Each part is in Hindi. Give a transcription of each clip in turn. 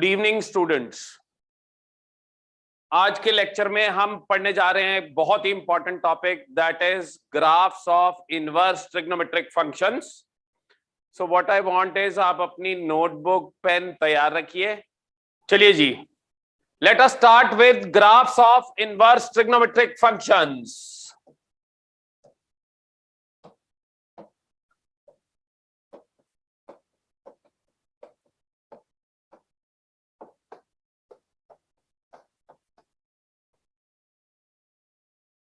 Good evening students. आज के लेक्चर में हम पढ़ने जा रहे हैं बहुत ही important topic, that is graphs of inverse trigonometric functions. So what I want is आप अपनी नोटबुक पेन तैयार रखिए। चलिए जी, let us start with graphs of inverse trigonometric functions.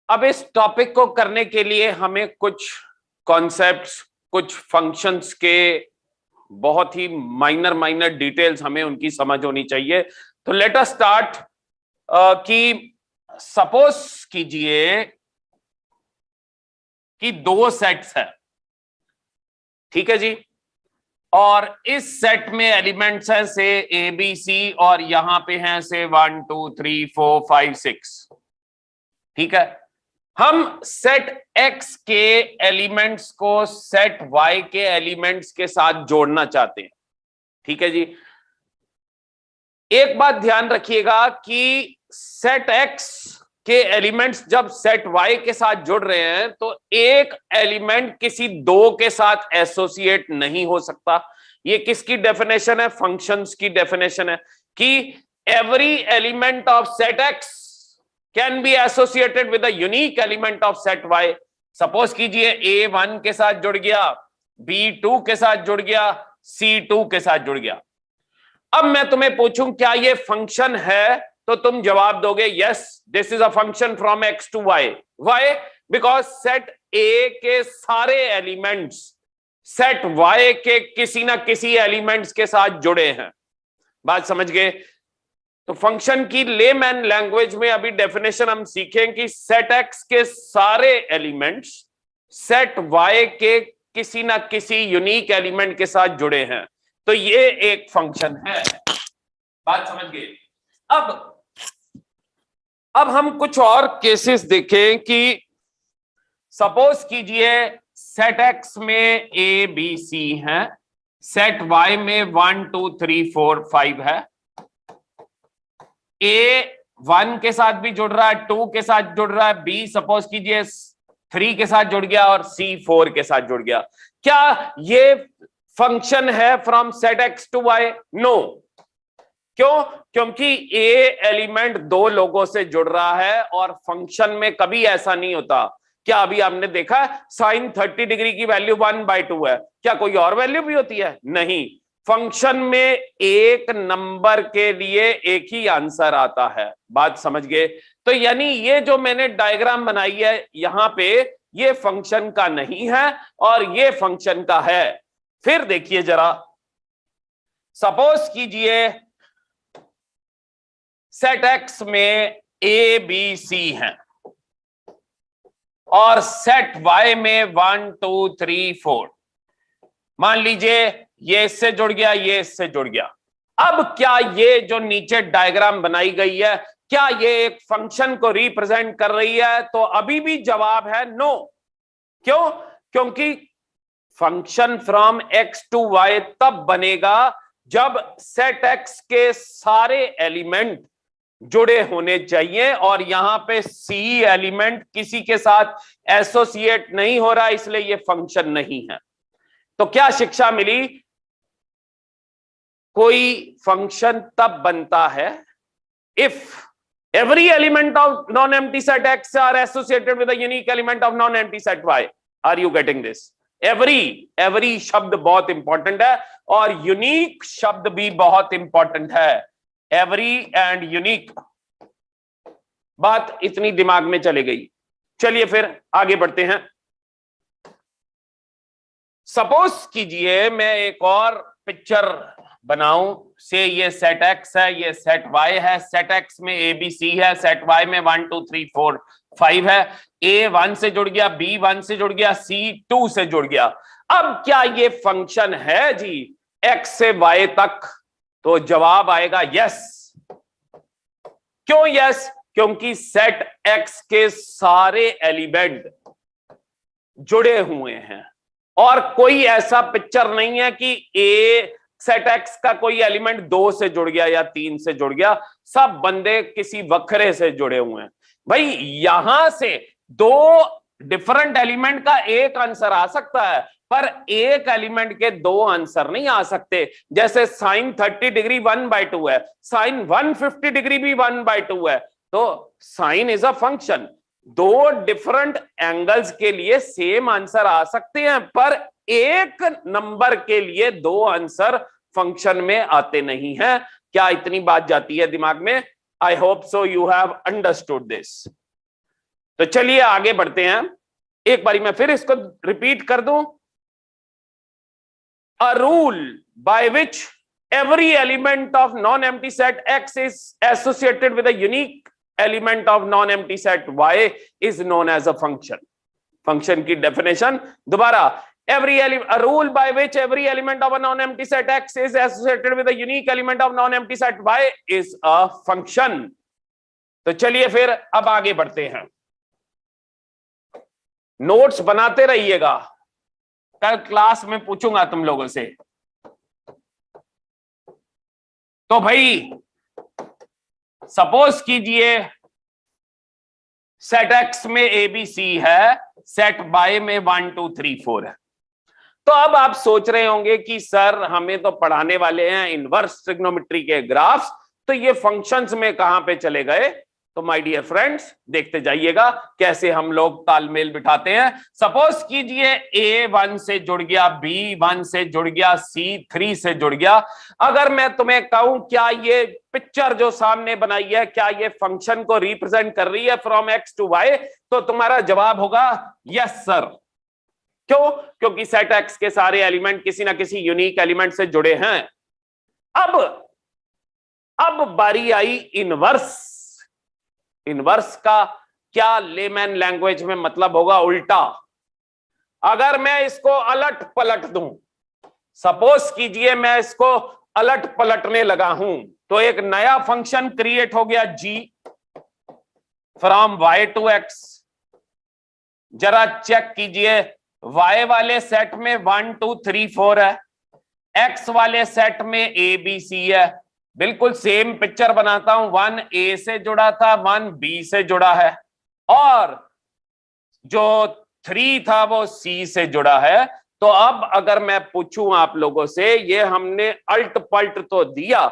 अब इस टॉपिक को करने के लिए हमें कुछ कॉन्सेप्ट्स, कुछ फंक्शंस के बहुत ही माइनर डिटेल्स हमें उनकी समझ होनी चाहिए। तो लेट अस स्टार्ट कि सपोज कीजिए कि दो सेट्स हैं, ठीक है जी, और इस सेट में एलिमेंट्स हैं से ए बी सी, और यहां पे हैं से 1 2 3 4 5 6, ठीक है। हम सेट X के एलिमेंट्स को सेट Y के एलिमेंट्स के साथ जोड़ना चाहते हैं, ठीक है जी। एक बात ध्यान रखिएगा कि सेट X के एलिमेंट्स जब सेट Y के साथ जुड़ रहे हैं तो एक एलिमेंट किसी दो के साथ एसोसिएट नहीं हो सकता। ये किसकी डेफिनेशन है? फंक्शंस की डेफिनेशन है कि every element of set X can be associated with a unique element of set Y। Suppose कीजिए A1 के साथ जुड़ गया, B2 के साथ जुड़ गया, C2 के साथ जुड़ गया। अब मैं तुम्हें पूछूं क्या ये फंक्शन है, तो तुम जवाब दोगे yes, this is a function from X to Y। Why? Because set A के सारे एलिमेंट्स सेट Y के किसी ना किसी एलिमेंट्स के साथ जुड़े हैं। बात समझ गए? तो फंक्शन की लेमैन लैंग्वेज में अभी डेफिनेशन हम सीखें कि सेट X के सारे एलिमेंट्स सेट Y के किसी ना किसी यूनिक एलिमेंट के साथ जुड़े हैं, तो ये एक फंक्शन है। बात समझ गए? अब हम कुछ और केसेस देखें कि सपोज कीजिए सेट X में A B C है, सेट Y में 1 2 3 4 5 है। A1 के साथ भी जुड़ रहा है, 2 के साथ जुड़ रहा है, B सपोज कीजिए 3 के साथ जुड़ गया और C 4 के साथ जुड़ गया। क्या ये फंक्शन है from set X to Y? No. क्यों? क्योंकि A एलिमेंट दो लोगों से जुड़ रहा है और फंक्शन में कभी ऐसा नहीं होता। क्या अभी आपने देखा साइन 30 डिग्री की वैल्यू 1/2 है, क्या कोई और वैल्यू भी होती है? नहीं। फंक्शन में एक नंबर के लिए एक ही आंसर आता है। बात समझ गए? तो यानी ये जो मैंने डायग्राम बनाई है यहां पे, ये फंक्शन का नहीं है और ये फंक्शन का है। फिर देखिए जरा, सपोज कीजिए सेट X में A B C है और सेट Y में 1 2 3 4। मान लीजिए ये इससे जुड़ गया, ये इससे जुड़ गया। अब क्या ये जो नीचे डायग्राम बनाई गई है, क्या ये एक फंक्शन को रिप्रेजेंट कर रही है? तो अभी भी जवाब है नो। क्यों? क्योंकि function from X to Y तब बनेगा जब सेट X के सारे एलिमेंट जुड़े होने चाहिए और यहां पे C एलिमेंट किसी के साथ एसोसिएट नहीं हो रहा, इसलिए ये फंक्शन नहीं है। तो क्या शिक्षा मिली? कोई फंक्शन तब बनता है if every element of non-empty set X are associated with a unique element of non-empty set Y। Are you getting this? every शब्द बहुत इंपॉर्टेंट है और यूनिक शब्द भी बहुत इंपॉर्टेंट है। every and unique, बात इतनी दिमाग में चली गई। चलिए फिर आगे बढ़ते हैं। सपोज कीजिए मैं एक और पिक्चर बनाऊं से ये सेट X है, ये सेट Y है। सेट X में A B C है, सेट Y में 1 2 3 4 5 है। A1 से जुड़ गया, B1 से जुड़ गया, C2 से जुड़ गया। अब क्या ये फंक्शन है जी X से Y तक? तो जवाब आएगा यस। क्यों यस? क्योंकि सेट X के सारे एलिमेंट जुड़े हुए हैं और कोई ऐसा पिक्चर नहीं है कि सेट एक्स का कोई एलिमेंट 2 से जुड़ गया या 3 से जुड़ गया, सब बंदे किसी वक्रे से जुड़े हुए हैं। भाई यहां से दो डिफरेंट एलिमेंट का एक आंसर आ सकता है, पर एक एलिमेंट के दो आंसर नहीं आ सकते। जैसे साइन 30 डिग्री 1/2 है, साइन 150 डिग्री भी 1/2 है, तो साइन इज अ फंक्शन। दो डिफरेंट एंगल्स के लिए सेम आंसर आ सकते हैं, पर एक नंबर के लिए दो आंसर फंक्शन में आते नहीं हैं। क्या इतनी बात जाती है दिमाग में? I hope so you have understood this. तो चलिए आगे बढ़ते हैं। एक बारी मैं फिर इसको रिपीट कर दूं। A rule by which every element of non-empty set X is associated with a unique element of non-empty set Y is known as a function. Function की definition दोबारा, a rule by which every element of a non-empty set X is associated with a unique element of non-empty set Y is a function. तो चलिए फिर अब आगे बढ़ते हैं। नोट्स बनाते रहिएगा, कल क्लास में पूछूंगा तुम लोगों से। तो भाई सपोज कीजिए सेट एक्स में ए बी सी है, सेट बाय में 1 2 3 4 है। तो अब आप सोच रहे होंगे कि सर हमें तो पढ़ाने वाले हैं इनवर्स ट्रिग्नोमेट्री के ग्राफ्स, तो ये फंक्शंस में कहां पे चले गए? तो माय डियर फ्रेंड्स देखते जाइएगा कैसे हम लोग तालमेल बिठाते हैं। सपोज कीजिए ए 1 से जुड़ गया, बी 1 से जुड़ गया, सी 3 से जुड़ गया। अगर मैं तुम्हें कहूं क्या ये पिक्चर जो सामने बनाई है, क्या ये फंक्शन को रिप्रेजेंट कर रही है फ्रॉम एक्स टू वाई, तो तुम्हारा जवाब होगा यस सर। क्यों? क्योंकि सेट एक्स के सारे एलिमेंट किसी ना किसी यूनिक एलिमेंट से जुड़े हैं। अब बारी आई इनवर्स। इनवर्स का क्या लेमैन लैंग्वेज में मतलब होगा? उल्टा। अगर मैं इसको अलट पलट दूं, सपोज कीजिए मैं इसको अलट पलटने लगा हूं, तो एक नया फंक्शन क्रिएट हो गया g from y to x। जरा चेक कीजिए, y वाले सेट में 1 2 3 4 है, x वाले सेट में a b c है। बिल्कुल सेम पिक्चर बनाता हूं, 1 a से जुड़ा था, 1 b से जुड़ा है, और जो 3 था वो c से जुड़ा है। तो अब अगर मैं पूछूं आप लोगों से, ये हमने अल्ट पल्ट तो दिया,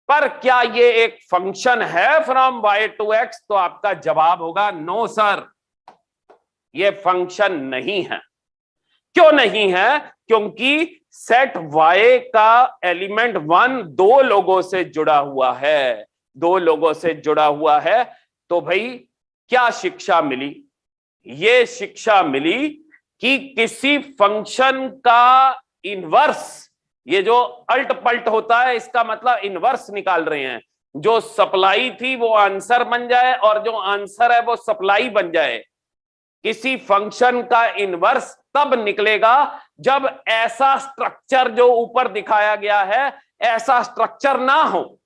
पर क्या ये एक फंक्शन है फ्रॉम y टू x? तो आपका जवाब होगा नो सर, ये फंक्शन नहीं है। क्यों नहीं है? क्योंकि सेट y का एलिमेंट 1 दो लोगों से जुड़ा हुआ है, दो लोगों से जुड़ा हुआ है। तो भाई क्या शिक्षा मिली? ये शिक्षा मिली कि किसी फंक्शन का इनवर्स, ये जो अल्ट पल्ट होता है इसका मतलब इनवर्स निकाल रहे हैं, जो सप्लाई थी वो आंसर बन जाए और जो आंसर है वो सप्लाई बन जाए। किसी फंक्शन का इनवर्स तब निकलेगा जब ऐसा स्ट्रक्चर जो ऊपर दिखाया गया है ऐसा स्ट्रक्चर ना हो,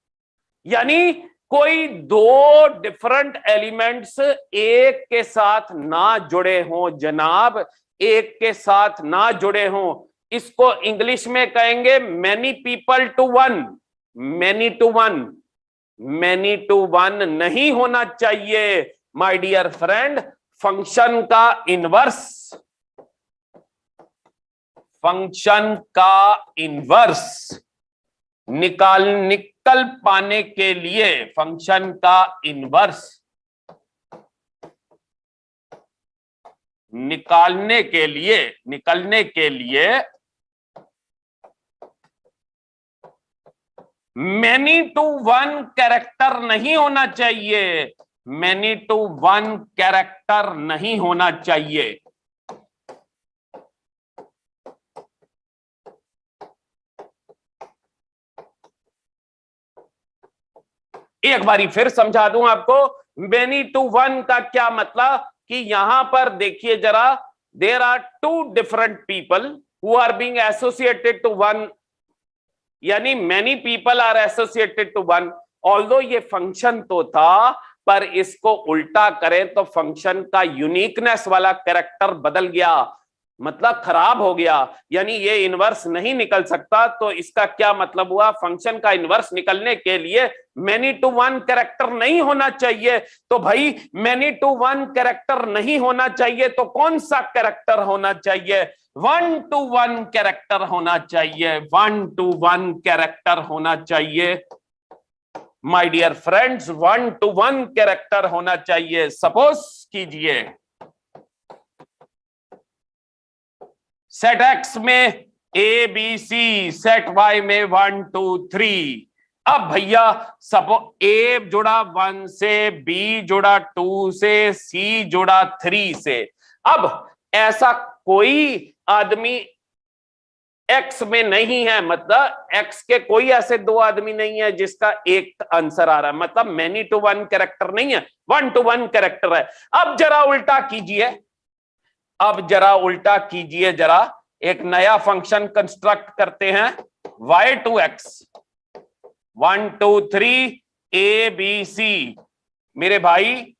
यानी कोई दो डिफरेंट एलिमेंट्स एक के साथ ना जुड़े हों जनाब, एक के साथ ना जुड़े हों। इसको इंग्लिश में कहेंगे many people to one, many to one, many to one नहीं होना चाहिए माय डियर फ्रेंड। फंक्शन का इनवर्स, फंक्शन का इनवर्स निकल पाने के लिए, फंक्शन का इनवर्स निकलने के लिए मैनी टू वन कैरेक्टर नहीं होना चाहिए, मैनी टू वन कैरेक्टर नहीं होना चाहिए। एक बारी फिर समझा दूं आपको, मैनी टू वन का क्या मतलब कि यहां पर देखिए जरा, there are two different people who are being associated to one, यानी many people are associated to one. Although ये फंक्शन तो था, पर इसको उल्टा करें तो फंक्शन का यूनिकनेस वाला कैरेक्टर बदल गया। मतलब खराब हो गया, यानी ये इनवर्स नहीं निकल सकता। तो इसका क्या मतलब हुआ, फंक्शन का इनवर्स निकलने के लिए मेनी टू वन कैरेक्टर नहीं होना चाहिए। तो भाई मेनी टू वन कैरेक्टर नहीं होना चाहिए, तो कौन सा कैरेक्टर होना चाहिए, 1 to 1 कैरेक्टर होना चाहिए, 1 to 1 कैरेक्टर होना चाहिए my dear friends, 1 to 1 character होना चाहिए। सपोज कीजिए सेट एक्स में A B C, set Y में 1 2 3। अब भैया सपोज ए जुड़ा 1 से, बी जुड़ा 2 से, सी जुड़ा 3 से। अब ऐसा कोई आदमी एक्स में नहीं है, मतलब एक्स के कोई ऐसे दो आदमी नहीं है जिसका एक आंसर आ रहा है, मतलब मेनी टू वन कैरेक्टर नहीं है, 1 to 1 कैरेक्टर है। अब जरा उल्टा कीजिए, अब जरा उल्टा कीजिए, जरा एक नया फंक्शन कंस्ट्रक्ट करते हैं, y to x, 1 2 3 A B C. मेरे भाई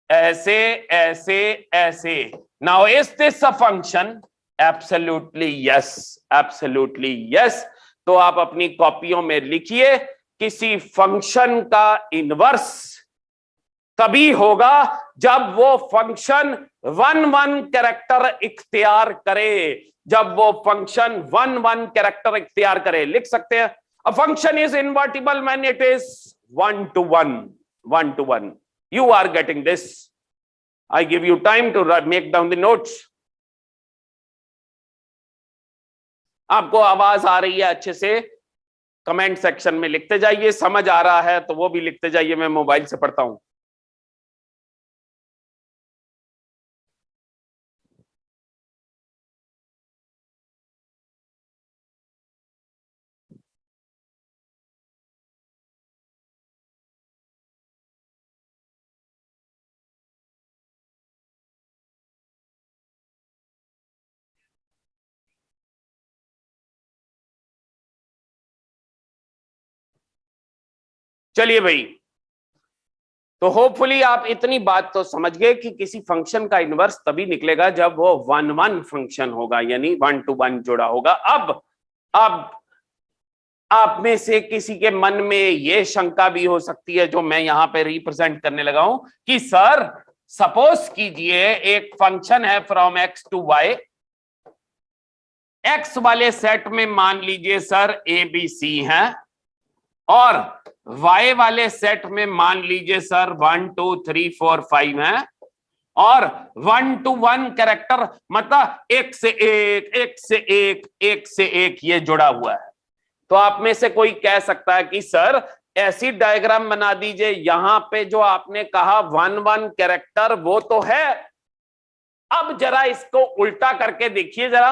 ऐसे ऐसे ऐसे। Now is this a function? Absolutely yes, absolutely yes. तो आप अपनी कॉपियों में लिखिए, किसी फंक्शन का इनवर्स तभी होगा जब वो फंक्शन 1 1 कैरेक्टर इख्तियार करे, जब वो फंक्शन 1 1 कैरेक्टर इख्तियार करे। लिख सकते हैं, a function is invertible when it is 1 to 1, 1 to 1। You are getting this? I give you time to make down the notes. आपको आवाज आ रही है अच्छे से? कमेंट सेक्शन में लिखते जाइए, समझ आ रहा है तो वो भी लिखते जाइए, मैं मोबाइल से पढ़ता हूं। चलिए भाई, तो होपफुली आप इतनी बात तो समझ गए कि किसी फंक्शन का इनवर्स तभी निकलेगा जब वो 1 1 फंक्शन होगा, यानी 1 to 1 जुड़ा होगा। अब आप में से किसी के मन में ये शंका भी हो सकती है, जो मैं यहां पे रिप्रेजेंट करने लगा हूं, कि सर सपोज कीजिए एक फंक्शन है from X to Y, X वाले सेट में मान लीजिए सर ए बी सी है, और y वाले सेट में मान लीजिए सर 1 2 3 4 5 है, और 1 to 1 कैरेक्टर मतलब एक से एक, एक से एक, एक से एक ये जुड़ा हुआ है। तो आप में से कोई कह सकता है कि सर ऐसी डायग्राम बना दीजिए, यहां पे जो आपने कहा 1 1 कैरेक्टर वो तो है, अब जरा इसको उल्टा करके देखिए जरा।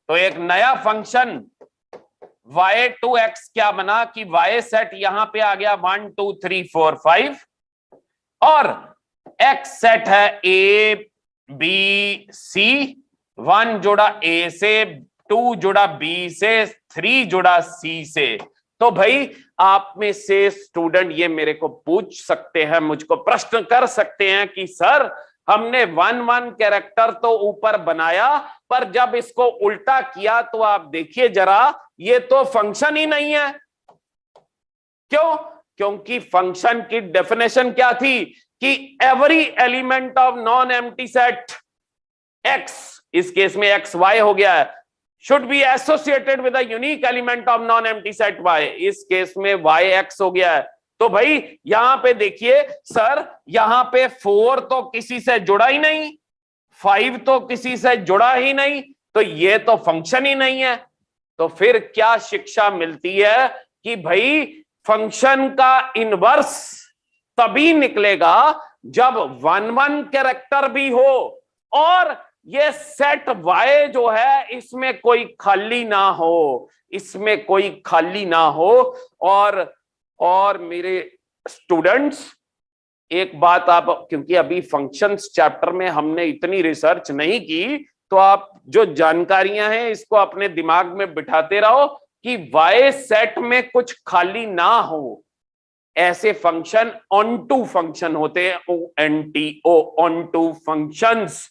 तो एक नया फंक्शन y to x क्या बना कि y सेट यहां पे आ गया 1 2 3 4 5, और x सेट है a b c, 1 जुड़ा a से, 2 जुड़ा b से, 3 जुड़ा c से। तो भाई आप में से स्टूडेंट ये मेरे को पूछ सकते हैं, मुझको प्रश्न कर सकते हैं कि सर हमने 1 1 कैरेक्टर तो ऊपर बनाया, पर जब इसको उल्टा किया तो आप देखिए जरा, ये तो फंक्शन ही नहीं है। क्यों? क्योंकि फंक्शन की डेफिनेशन क्या थी कि every element of non empty set X, इस केस में एक्स वाई हो गया है, should be associated with a unique element of non empty set Y, इस केस में वाई एक्स हो गया है। तो भाई यहां पे देखिए सर, यहां पे 4 तो किसी से जुड़ा ही नहीं, 5 तो किसी से जुड़ा ही नहीं, तो ये तो फंक्शन ही नहीं है। तो फिर क्या शिक्षा मिलती है कि भाई फंक्शन का इनवर्स तभी निकलेगा जब 1 1 कैरेक्टर भी हो, और ये सेट वाई जो है इसमें कोई खाली ना हो, इसमें कोई खाली ना हो। और मेरे स्टूडेंट्स एक बात आप, क्योंकि अभी फंक्शंस चैप्टर में हमने इतनी रिसर्च नहीं की, तो आप जो जानकारियां हैं इसको अपने दिमाग में बिठाते रहो कि वाई सेट में कुछ खाली ना हो। ऐसे फंक्शन ऑन टू फंक्शन होते हैं, ONTO, ऑन टू फंक्शंस।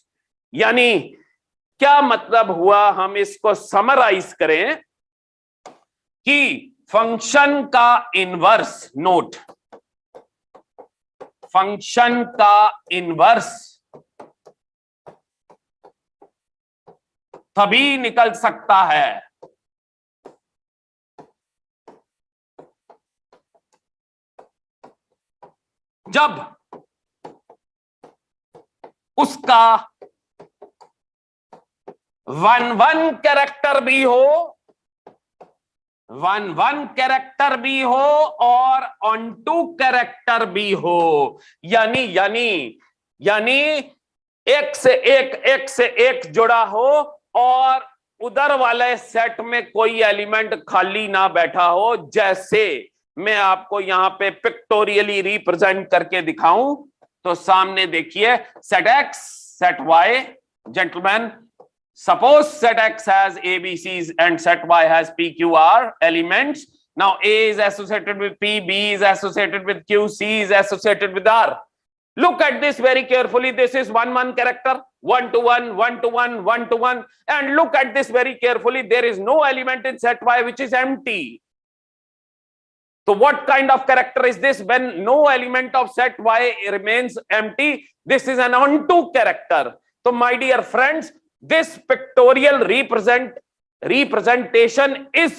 यानी क्या मतलब हुआ, हम इसको समराइज करें कि फंक्शन का इनवर्स, नोट, फंक्शन का इनवर्स तभी निकल सकता है जब उसका 1 कैरेक्टर भी हो, 1 कैरेक्टर भी हो और ऑन टू कैरेक्टर भी हो। यानी यानी यानी एक से एक जुड़ा हो और उधर वाले सेट में कोई एलिमेंट खाली ना बैठा हो। जैसे मैं आपको यहां पे पिक्टोरियली रिप्रेजेंट करके दिखाऊं तो सामने देखिए, set X, set Y, gentleman, suppose set x has abc's and set y has pqr elements. Now a is associated with p, b is associated with q, c is associated with r. Look at this very carefully. This is 1 character, 1 to 1, 1 to 1, 1 to 1. And look at this very carefully. There is no element in set y which is empty. So what kind of character is this when no element of set y remains empty? This is an onto character. So my dear friends, this pictorial representation is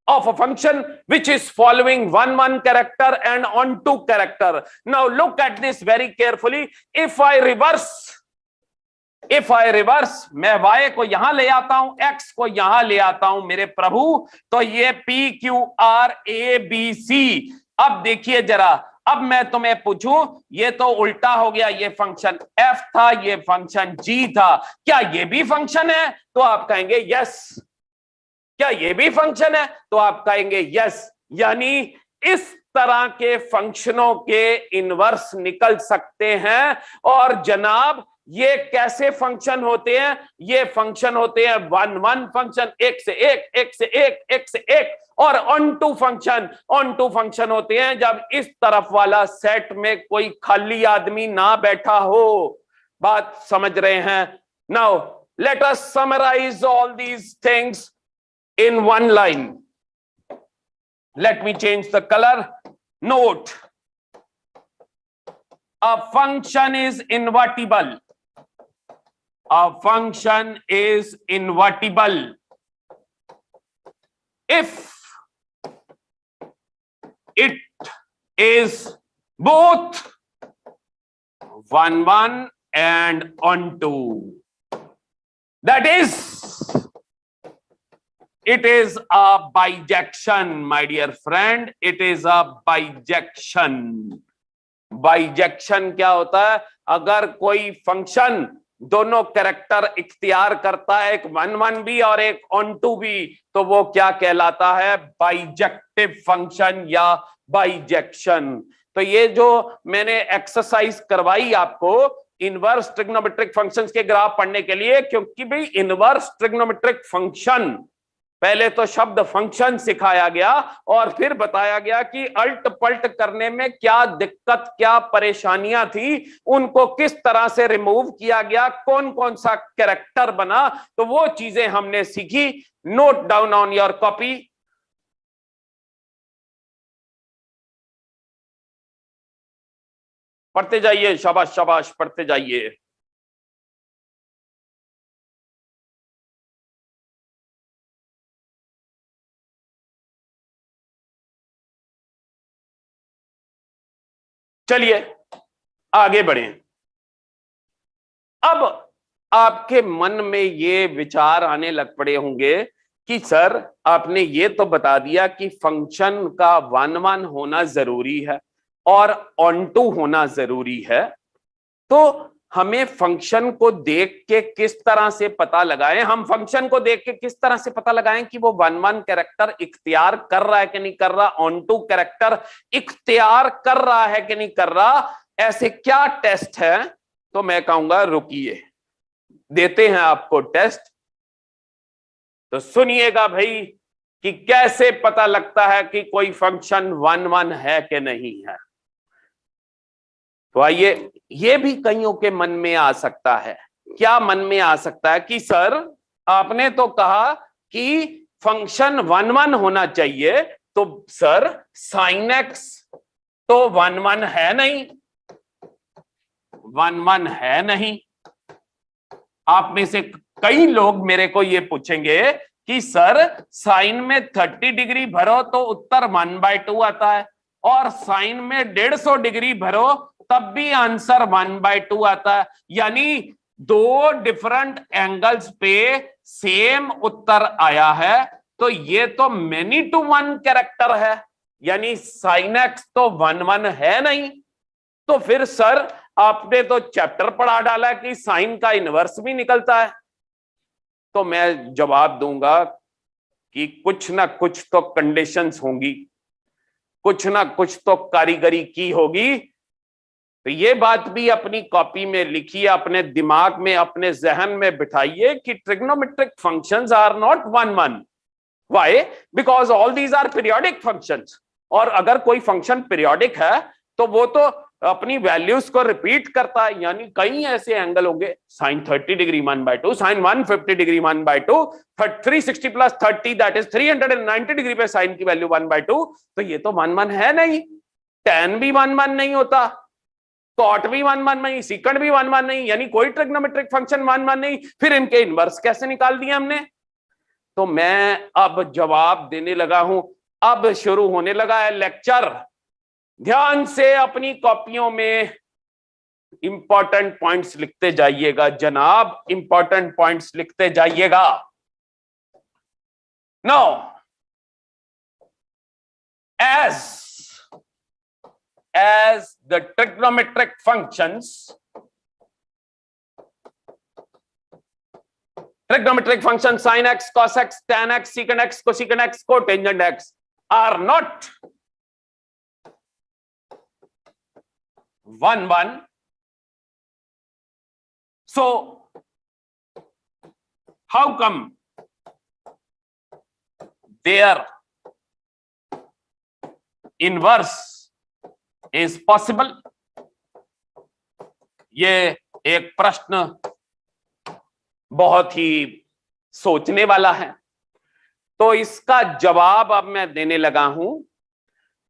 of a function which is following 1 character and onto character. Now look at this very carefully. If I reverse, मैं y को यहां ले आता हूं, x को यहां ले आता हूं मेरे प्रभु, तो ये p q r a b c। अब देखिए जरा, अब मैं तुम्हें पूछूं, ये तो उल्टा हो गया, ये फंक्शन f था, ये फंक्शन g था, क्या ये भी फंक्शन है? तो आप कहेंगे यस। क्या ये भी फंक्शन है? तो आप कहेंगे यस। यानी इस तरह के फंक्शनों के इनवर्स निकल सकते हैं। और जनाब ये कैसे फंक्शन होते हैं? ये फंक्शन होते हैं 1 फंक्शन, एक से एक, और ऑन टू फंक्शन होते हैं जब इस तरफ वाला सेट में कोई खाली आदमी ना बैठा हो। बात समझ रहे हैं? Now let us summarise all these things in 1 line. Let me change the color. Note, a function is invertible. A function is invertible if it is both 1 and onto. That is, it is a bijection, my dear friend. It is a bijection. Bijection क्या होता है? अगर कोई फंक्शन दोनों कैरेक्टर इख्तियार करता है, एक 1 भी और एक ऑन टू भी, तो वो क्या कहलाता है? बाइजेक्टिव फंक्शन या बाइजेक्शन। तो ये जो मैंने एक्सरसाइज करवाई आपको इनवर्स ट्रिग्नोमेट्रिक फंक्शंस के ग्राफ पढ़ने के लिए, क्योंकि भाई इनवर्स ट्रिग्नोमेट्रिक फंक्शन, पहले तो शब्द फंक्शन सिखाया गया और फिर बताया गया कि अल्ट पल्ट करने में क्या दिक्कत, क्या परेशानियां थी, उनको किस तरह से रिमूव किया गया, कौन कौन सा कैरेक्टर बना, तो वो चीजें हमने सीखी। Note down on your copy. पढ़ते जाइए, शाबाश शाबाश, पढ़ते जाइए। चलिए आगे बढ़ें। अब आपके मन में ये विचार आने लग पड़े होंगे कि सर आपने ये तो बता दिया कि फंक्शन का 1 होना जरूरी है और ऑन टू होना जरूरी है, तो हमें फंक्शन को देख के किस तरह से पता लगाएं? हम फंक्शन को देख के किस तरह से पता लगाएं कि वो 1 कैरेक्टर इख्तियार कर रहा है कि नहीं कर रहा, ऑन टू कैरेक्टर इख्तियार कर रहा है कि नहीं कर रहा? ऐसे क्या टेस्ट है? तो मैं कहूंगा रुकिए, देते हैं आपको टेस्ट। तो सुनिएगा भाई कि कैसे पता लगता है कि कोई फंक्शन 1 है कि नहीं है। तो आइए, ये भी कईयों के मन में आ सकता है, क्या मन में आ सकता है कि सर आपने तो कहा कि फंक्शन 1 1 होना चाहिए, तो सर साइन एक्स तो 1 1 है नहीं, 1 1 है नहीं। आप में से कई लोग मेरे को ये पूछेंगे कि सर साइन में 30 डिग्री भरो तो उत्तर 1/2 आता है, और साइन में 150 डिग्री भरो तब भी आंसर 1/2 आता है, यानी दो डिफरेंट एंगल्स पे सेम उत्तर आया है। तो ये तो मेनी टू वन कैरेक्टर है, यानी साइन एक्स तो 1 1 है नहीं। तो फिर सर आपने तो चैप्टर पढ़ा डाला कि साइन का इनवर्स भी निकलता है। तो मैं जवाब दूंगा कि कुछ ना कुछ तो कंडीशंस होंगी, कुछ ना कुछ तो कारीगरी की होगी। तो ये बात भी अपनी कॉपी में लिखिए, अपने दिमाग में, अपने जहन में बिठाइए कि trigonometric functions are not 1 1। Why? Because all these are periodic functions, और अगर कोई फंक्शन पीरियोडिक है तो वो तो अपनी वैल्यूज को रिपीट करता है, यानी कई ऐसे एंगल होंगे, sine 30 degree 1/2, sine 150 degree 1/2, 360 plus 30 that is 390 degree पे साइन की वैल्यू 1/2। तो ये तो 1 1 है नहीं, tan भी 1 1 नहीं होता, कॉट भी 1 1 नहीं, सीकंड भी 1 1 नहीं, यानी कोई ट्रिग्नोमेट्रिक फंक्शन 1 1 नहीं। फिर इनके इनवर्स कैसे निकाल दिए हमने? तो मैं अब जवाब देने लगा हूं, अब शुरू होने लगा है लेक्चर। ध्यान से अपनी कॉपियों में इंपॉर्टेंट पॉइंट्स लिखते जाइएगा जनाब, इंपॉर्टेंट पॉइंट्स लिखते जाइएगा। Now as the trigonometric functions sin x, cos x, tan x, secant x, cosecant x, cotangent x are not 1 1. So how come their inverse is possible? ये एक प्रश्न बहुत ही सोचने वाला है। तो इसका जवाब अब मैं देने लगा हूं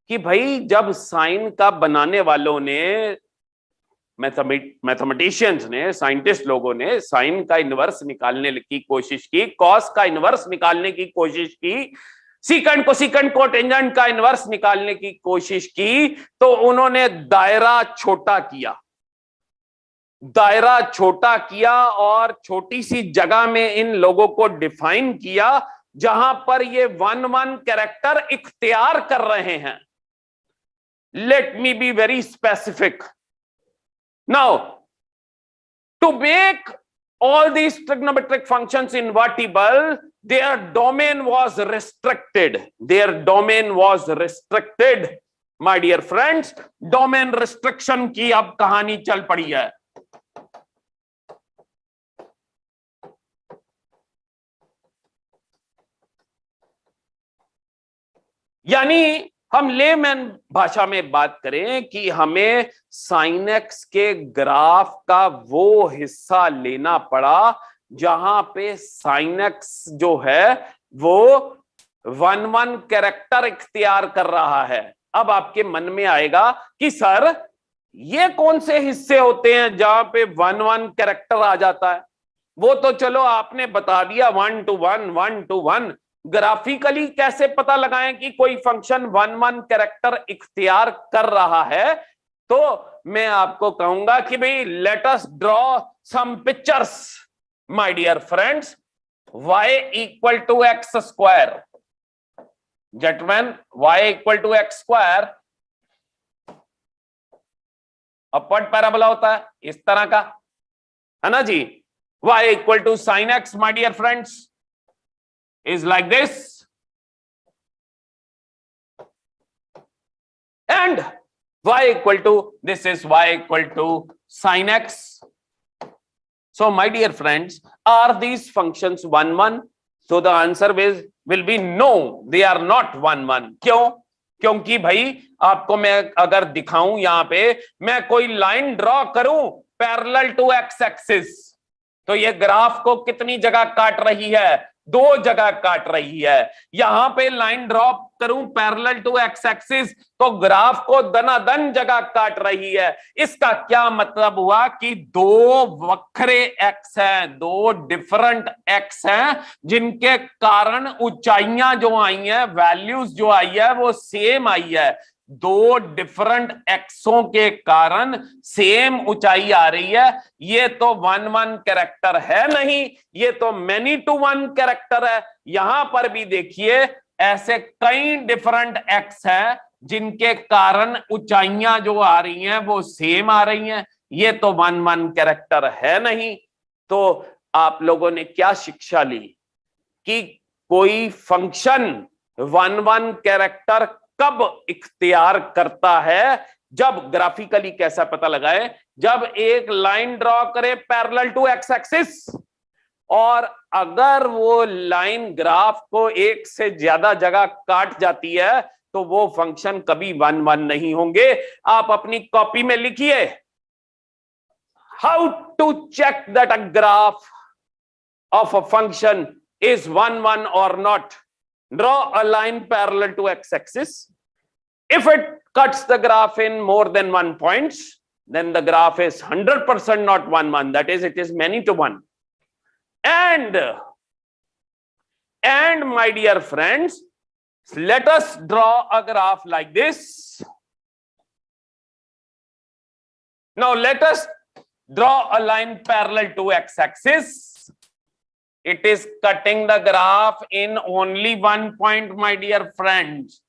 कि भाई जब साइन का बनाने वालों ने, मैथमेटिशियंस ने, साइंटिस्ट लोगों ने साइन का इनवर्स निकालने की कोशिश की, कॉस का इनवर्स निकालने की कोशिश की, सीकंड कोसेकंड कोटेंजेंट का इनवर्स निकालने की कोशिश की, तो उन्होंने दायरा छोटा किया, दायरा छोटा किया और छोटी सी जगह में इन लोगों को डिफाइन किया जहां पर ये 1 1 कैरेक्टर इख्तियार कर रहे हैं। Let me be very specific now, to make all these trigonometric functions invertible, their domain was restricted. Their domain was restricted. My dear friends, domain restriction की अब कहानी चल पड़ी है। यानी हम लेमैन भाषा में बात करें कि हमें साइन एक्स के ग्राफ का वो हिस्सा लेना पड़ा जहां पे साइन एक्स जो है वो 1 1 कैरेक्टर इख्तियार कर रहा है। अब आपके मन में आएगा कि सर ये कौन से हिस्से होते हैं जहां पे 1 1 कैरेक्टर आ जाता है? वो तो चलो आपने बता दिया 1 to 1, 1 to 1। ग्राफिकली कैसे पता लगाएं कि कोई फंक्शन 1 1 कैरेक्टर इख्तियार कर रहा है? तो मैं आपको कहूंगा कि भाई let us draw some pictures my dear friends. y equal to X square, gentleman y equal to X square upward parabola होता है इस तरह का, है ना जी। y equal to sine X my dear friends is like this, and y equal to, this is y equal to sin x. So my dear friends, are these functions 1 1? So the answer will be no, they are not 1 1. क्यों? क्योंकि भाई आपको मैं अगर दिखाऊं, यहां पे मैं कोई लाइन ड्रॉ करूं पैरेलल टू एक्स एक्सिस, तो ये ग्राफ को कितनी जगह काट रही है? 2 जगह काट रही है। यहां पे लाइन ड्रॉप करूं पैरेलल टू एक्स एक्सिस तो ग्राफ को दनादन जगह काट रही है। इसका क्या मतलब हुआ कि 2 वक्रे एक्स हैं, 2 डिफरेंट एक्स हैं, जिनके कारण ऊंचाइयां जो आई हैं, वैल्यूज जो आई है वो सेम आई है। 2 डिफरेंट एक्सों के कारण सेम ऊंचाई आ रही है। ये तो 1-1 कैरेक्टर है नहीं, ये तो मैनी टू 1 कैरेक्टर है। यहां पर भी देखिए ऐसे कई डिफरेंट एक्स हैं जिनके कारण ऊंचाइयां जो आ रही हैं वो सेम आ रही हैं। ये तो 1-1 कैरेक्टर है नहीं। तो आप लोगों ने क्या शिक्षा ली कि कोई फंक्शन 1-1 कैरेक्टर कब इख्तियार करता है? जब ग्राफिकली कैसा पता लगाए? जब एक लाइन ड्रॉ करे पैरेलल टू एक्स एक्सिस और अगर वो लाइन ग्राफ को एक से ज्यादा जगह काट जाती है तो वो फंक्शन कभी 1-1 नहीं होंगे। आप अपनी कॉपी में लिखिए, how to check that a graph of a function is 1-1 or not. Draw a line parallel to x-axis. If it cuts the graph in more than 1 points, then the graph is 100% not 1-1. That is, it is many to 1. And my dear friends, let us draw a graph like this. Now let us draw a line parallel to x-axis. It is cutting the graph in only 1 point, my dear friends.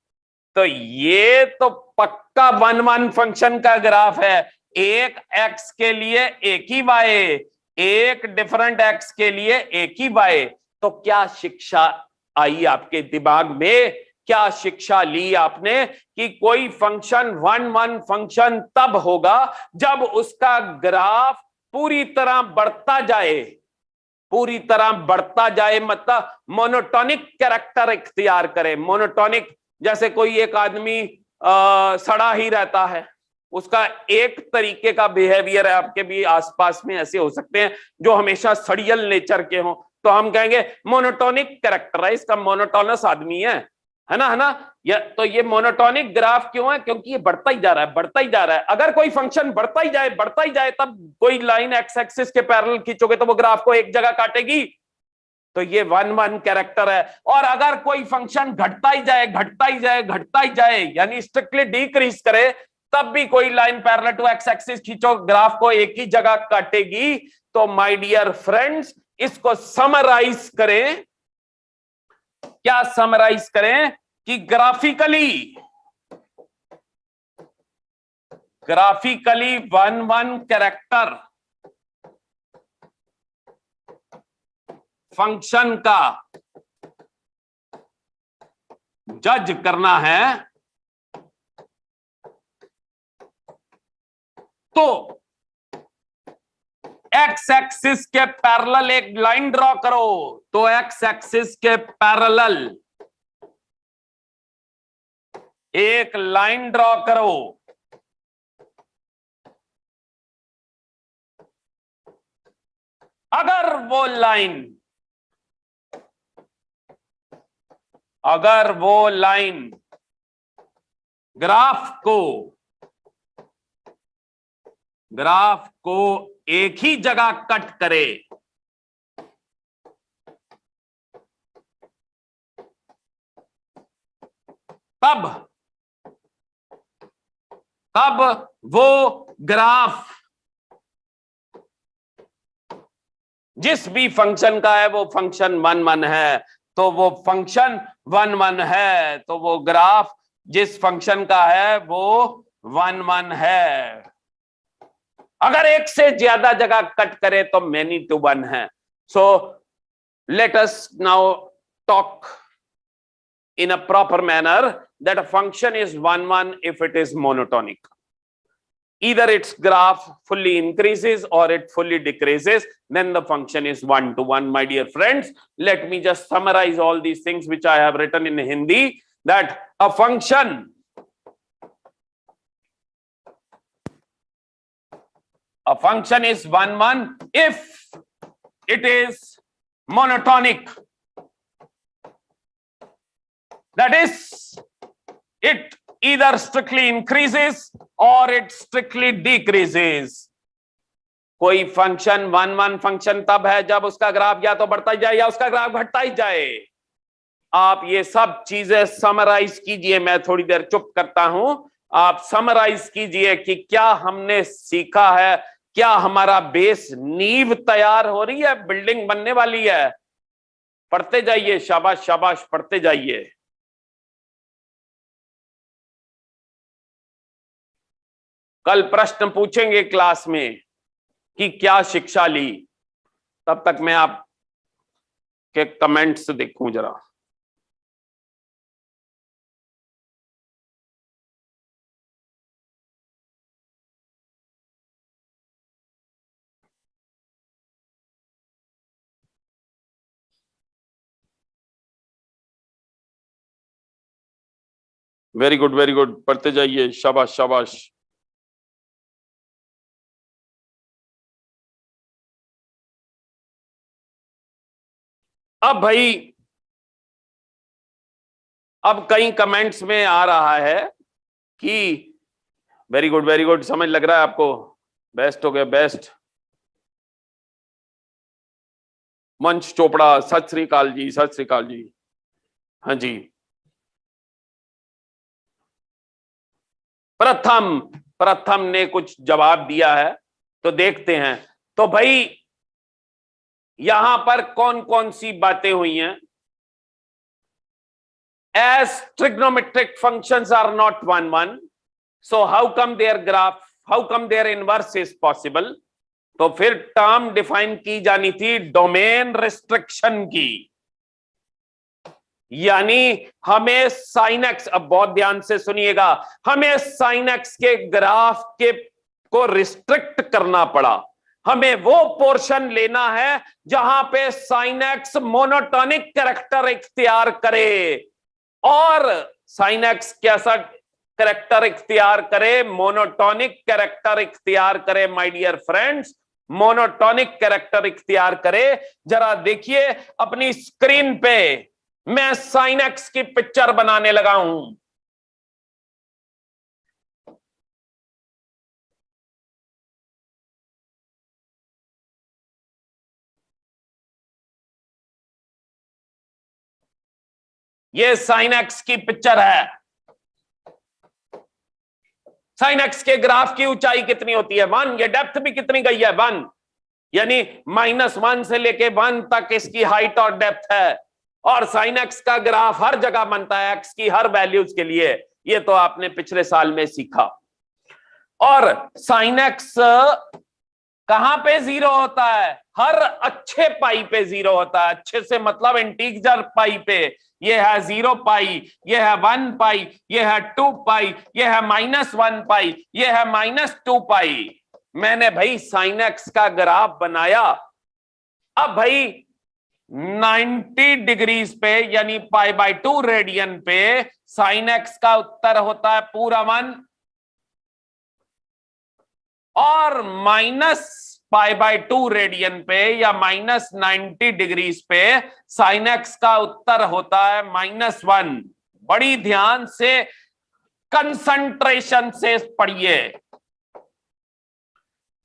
तो ये तो पक्का 1-1 फंक्शन का ग्राफ है। एक एक्स के लिए एक ही वाई, एक डिफरेंट एक्स के लिए एक ही वाई। तो क्या शिक्षा आई आपके दिमाग में? क्या शिक्षा ली आपने कि कोई फंक्शन 1-1 फंक्शन तब होगा जब उसका ग्राफ पूरी तरह बढ़ता जाए। पूरी तरह बढ़ता जाए मतलब मोनोटोनिक कैरेक्टर इख्तियार करे। मोनोटोनिक, जैसे कोई एक आदमी सड़ा ही रहता है, उसका एक तरीके का बिहेवियर है। आपके भी आसपास में ऐसे हो सकते हैं जो हमेशा सड़ियल नेचर के हों, तो हम कहेंगे मोनोटोनिक कैरेक्टर है, इसका मोनोटोनस आदमी है ना। तो ये मोनोटोनिक ग्राफ क्यों है? क्योंकि ये बढ़ता ही जा रहा है, बढ़ता ही जा रहा है। अगर कोई फंक्शन बढ़ता ही जाए तब कोई लाइन एक्स एक्सिस के पैरेलल खींचोगे तो वो ग्राफ को एक जगह काटेगी। तो ये 1-1 कैरेक्टर है। और अगर कोई फंक्शन घटता ही जाए यानी स्ट्रिक्टली डिक्रीज करे, तब भी कोई line parallel to x axis खींचो, ग्राफ को एक ही जगह काटेगी। तो माय डियर फ्रेंड्स, इसको समराइज करें। क्या समराइज करें कि ग्राफिकली 1-1 कैरेक्टर फंक्शन का जज करना है तो एक्स एक्सिस के पैरेलल एक लाइन ड्रॉ करो। तो एक्स एक्सिस के पैरेलल एक लाइन ड्रॉ करो। अगर वो लाइन ग्राफ को एक ही जगह कट करे, तब वो ग्राफ जिस भी फंक्शन का है वो फंक्शन 1-1 है। तो वो फंक्शन 1-1 है, तो वो ग्राफ जिस फंक्शन का है वो 1-1 है। अगर एक से ज्यादा जगह कट करे तो मैनी टू 1 है। So let us now talk in a proper manner that a function is 1-1 if it is monotonic. Either its graph fully increases or it fully decreases, then the function is 1-1. My dear friends, let me just summarize all these things which I have written in Hindi, that a function is 1-1 if it is monotonic. That is, it either strictly increases or it strictly decreases. कोई फंक्शन 1 1 फंक्शन तब है जब उसका ग्राफ या तो बढ़ता ही जाए या उसका ग्राफ घटता ही जाए। आप ये सब चीजें समराइज कीजिए, मैं थोड़ी देर चुप करता हूं, आप समराइज कीजिए कि क्या हमने सीखा है, क्या हमारा बेस नींव तैयार हो रही है, बिल्डिंग बनने वाली है। पढ़ते जाइए, शाबाश शाबाश, पढ़ते जाइए। कल प्रश्न पूछेंगे क्लास में कि क्या शिक्षा ली, तब तक मैं आप के कमेंट्स देखूं जरा। वेरी गुड वेरी गुड, पढ़ते जाइए, शाबाश शाबाश। अब भाई, अब कई कमेंट्स में आ रहा है कि वेरी गुड, समझ लग रहा है आपको, बेस्ट हो गया, बेस्ट। मंच चोपड़ा, सत श्री अकाल जी, सत श्री अकाल जी। हाँ जी, प्रथम प्रथम ने कुछ जवाब दिया है, तो देखते हैं। तो भाई यहां पर कौन कौन सी बातें हुई हैं? As trigonometric functions are not 1 1, so how come their graph, how come their inverse is possible? तो फिर टर्म डिफाइन की जानी थी डोमेन रिस्ट्रिक्शन की, यानी हमें साइन एक्स, अब बहुत ध्यान से सुनिएगा, हमें साइन एक्स के ग्राफ के को रिस्ट्रिक्ट करना पड़ा। हमें वो पोर्शन लेना है जहां पे साइन एक्स मोनोटोनिक कैरेक्टर इख्तियार करे। और साइन एक्स कैसा कैरेक्टर इख्तियार करे? मोनोटोनिक कैरेक्टर इख्तियार करे my dear friends, monotonic character इख्तियार करे। जरा देखिए अपनी स्क्रीन पे, मैं साइन एक्स की पिक्चर बनाने लगा हूं। ये साइन एक्स की पिक्चर है। साइन एक्स के ग्राफ की ऊंचाई कितनी होती है? 1। ये डेप्थ भी कितनी गई है? 1, यानी -1 से लेके 1 तक इसकी हाइट और डेप्थ है। और साइन एक्स का ग्राफ हर जगह बनता है एक्स की हर वैल्यूज के लिए, ये तो आपने पिछले साल में सीखा। और साइन एक्स कहां पे 0 होता है? हर अच्छे पाई पे 0 होता है। अच्छे से मतलब इंटीजर पाई पे। ये है 0 पाई, ये है 1 पाई, ये है 2 पाई, ये है -1 पाई, ये है -2 पाई। मैंने भाई साइन एक्स का ग्राफ बनाया। अब भाई 90 डिग्रीज पे यानी π/2 रेडियन पे साइन एक्स का उत्तर होता है पूरा 1, और -π/2 रेडियन पे या -90 डिग्रीज पे साइन एक्स का उत्तर होता है -1। बड़ी ध्यान से कंसंट्रेशन से पढ़िए।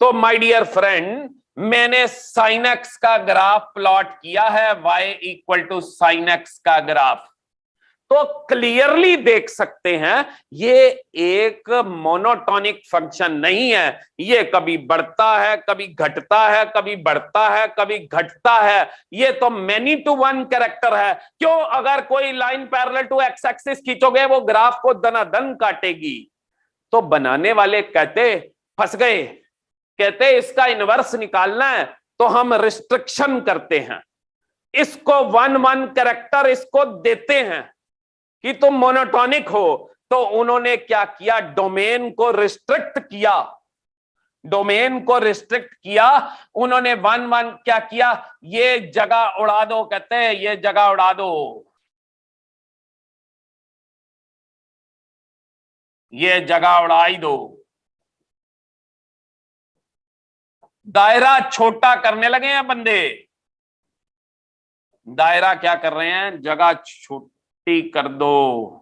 तो माय डियर फ्रेंड, मैंने साइन एक्स का ग्राफ प्लॉट किया है, y = साइन एक्स का ग्राफ। तो क्लियरली देख सकते हैं ये एक मोनोटोनिक फंक्शन नहीं है। ये कभी बढ़ता है, कभी घटता है, कभी बढ़ता है, कभी घटता है। ये तो मैनी टू वन कैरेक्टर है। क्यों? अगर कोई line parallel to x axis खींचोगे वो ग्राफ को दनादन काटेगी। तो बनाने वाले कहते फंस गए, कहते इसका इनवर्स निकालना है तो हम रिस्ट्रिक्शन करते हैं, इसको 1 1 कैरेक्टर इसको देते हैं कि तुम मोनोटोनिक हो। तो उन्होंने क्या किया? डोमेन को रिस्ट्रिक्ट किया। डोमेन को रिस्ट्रिक्ट किया उन्होंने। 1 1 क्या किया? ये जगह उड़ा दो, कहते हैं ये जगह उड़ा दो, ये जगह उड़ाई दो। दायरा छोटा करने लगे हैं बंदे। दायरा क्या कर रहे हैं, जगह छोटी कर दो।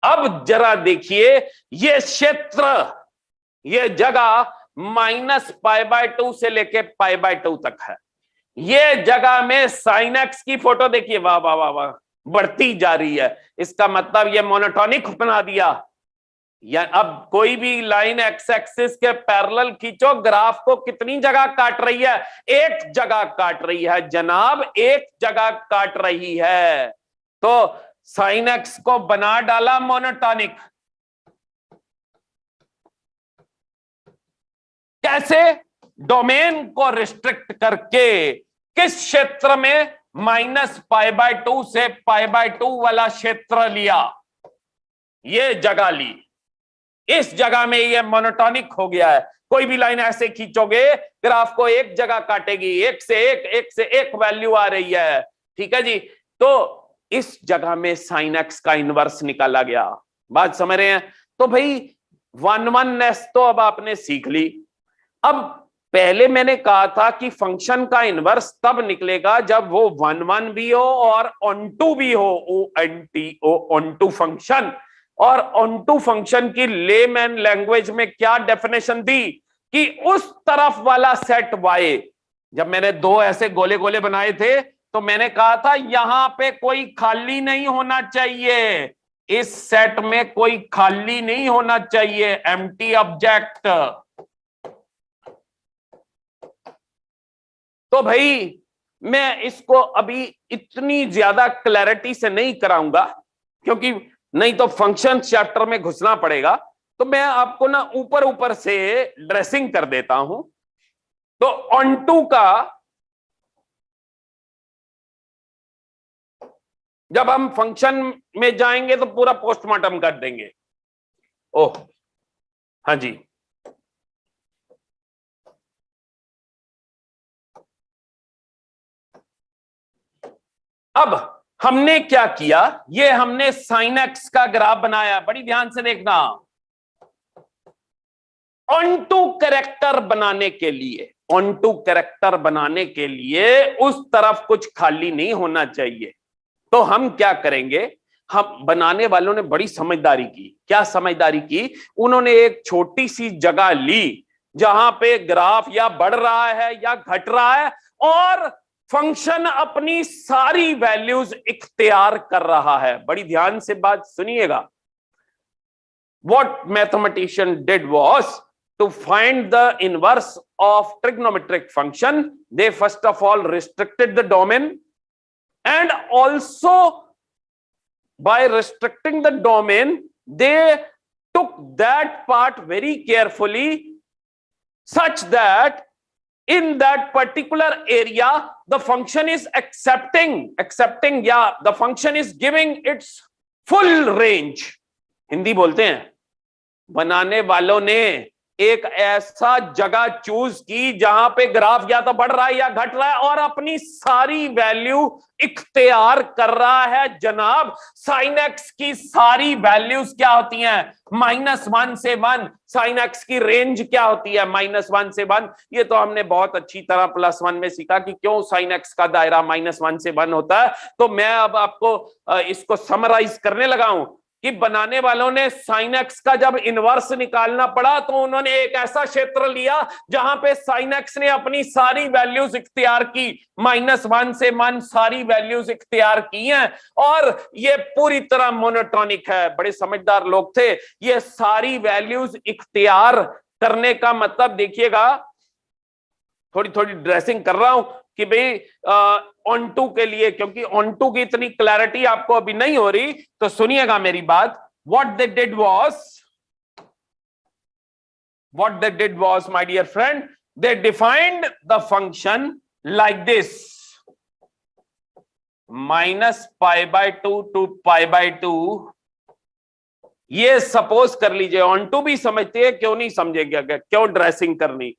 अब जरा देखिए, ये क्षेत्र, ये जगह -π/2 से लेके π/2 तक है। ये जगह में साइन एक्स की फोटो देखिए, वाह वाह वाह वाह, बढ़ती जा रही है। इसका मतलब ये मोनोटॉनिक बना दिया। या अब कोई भी लाइन एक्स एक्सिस के पैरेलल खींचो, ग्राफ को कितनी जगह काट रही है, एक जगह काट रही है जनाब, एक जगह काट रही है। तो साइन एक्स को बना डाला मोनोटॉनिक। कैसे? डोमेन को रिस्ट्रिक्ट करके। किस क्षेत्र में? -π/2 से π/2 वाला क्षेत्र लिया, ये जगह ली। इस जगह में ये मोनोटॉनिक हो गया है। कोई भी लाइन ऐसे खींचोगे, ग्राफ को एक जगह काटेगी, एक से एक वैल्यू आ रही है। ठीक है जी। तो इस जगह में साइन एक्स का इनवर्स निकाला गया। बात समझ रहे हैं? तो भाई 1/1s तो अब आपने सीख ली। अब पहले मैंने कहा था कि फंक्शन का इनवर्स तब निकलेगा जब वो 1/1 भी हो और ऑनटू भी हो, ONTO, ऑनटू फंक्शन। और ऑनटू फंक्शन की लेमैन लैंग्वेज में क्या डेफिनेशन दी कि उस तरफ वाला सेट y, जब मैंने दो ऐसे गोले गोले बनाए थे तो मैंने कहा था यहां पे कोई खाली नहीं होना चाहिए, इस सेट में कोई खाली नहीं होना चाहिए, एम्प्टी ऑब्जेक्ट। तो भाई मैं इसको अभी इतनी ज्यादा क्लैरिटी से नहीं कराऊंगा, क्योंकि नहीं तो फंक्शन चैप्टर में घुसना पड़ेगा। तो मैं आपको ना ऊपर ऊपर से ड्रेसिंग कर देता हूं। तो ऑनटू का जब हम फंक्शन में जाएंगे तो पूरा पोस्टमार्टम कर देंगे। ओह हाँ जी, अब हमने क्या किया, ये हमने साइन एक्स का ग्राफ बनाया। बड़ी ध्यान से देखना, ऑनटू कैरेक्टर बनाने के लिए, ऑनटू कैरेक्टर बनाने के लिए उस तरफ कुछ खाली नहीं होना चाहिए। तो हम क्या करेंगे, हम बनाने वालों ने बड़ी समझदारी की। क्या समझदारी की? उन्होंने एक छोटी सी जगह ली जहां पे ग्राफ या बढ़ रहा है या घट रहा है और फंक्शन अपनी सारी वैल्यूज इख्तियार कर रहा है। बड़ी ध्यान से बात सुनिएगा। What mathematician did was to find the inverse of trigonometric function. They first of all restricted the domain, and also by restricting the domain, they took that part very carefully, such that in that particular area the function is accepting, yeah, the function is giving its full range. Hindi बोलते हैं, बनाने वालों ने एक ऐसा जगह चूज की जहां पे ग्राफ या तो बढ़ रहा है या घट रहा है और अपनी सारी वैल्यू इख्तियार कर रहा है जनाब। साइन एक्स की सारी वैल्यूज क्या होती हैं? -1 से 1। साइन एक्स की रेंज क्या होती है? -1 से 1। ये तो हमने बहुत अच्छी तरह +1 में सीखा कि क्यों साइन एक्स का दायरा -1 से 1 होता है। तो मैं अब आपको इसको समराइज करने लगा हूं कि बनाने वालों ने साइन एक्स का जब इनवर्स निकालना पड़ा तो उन्होंने एक ऐसा क्षेत्र लिया जहां पे साइन एक्स ने अपनी सारी वैल्यूज इख्तियार की, -1 से 1 सारी वैल्यूज इख्तियार की हैं और ये पूरी तरह मोनोटॉनिक है। बड़े समझदार लोग थे। ये सारी वैल्यूज इख्तियार करने का मतलब देखिएगा, थोड़ी थोड़ी ड्रेसिंग कर रहा हूं कि भाई ऑनटू के लिए, क्योंकि ऑनटू की इतनी क्लैरिटी आपको अभी नहीं हो रही, तो सुनिएगा मेरी बात। what they did was my dear friend, they defined the function like this: -π/2 to π/2। ये सपोज कर लीजिए, ऑनटू भी समझते हैं, क्यों नहीं समझेगा, क्यों ड्रेसिंग करनी।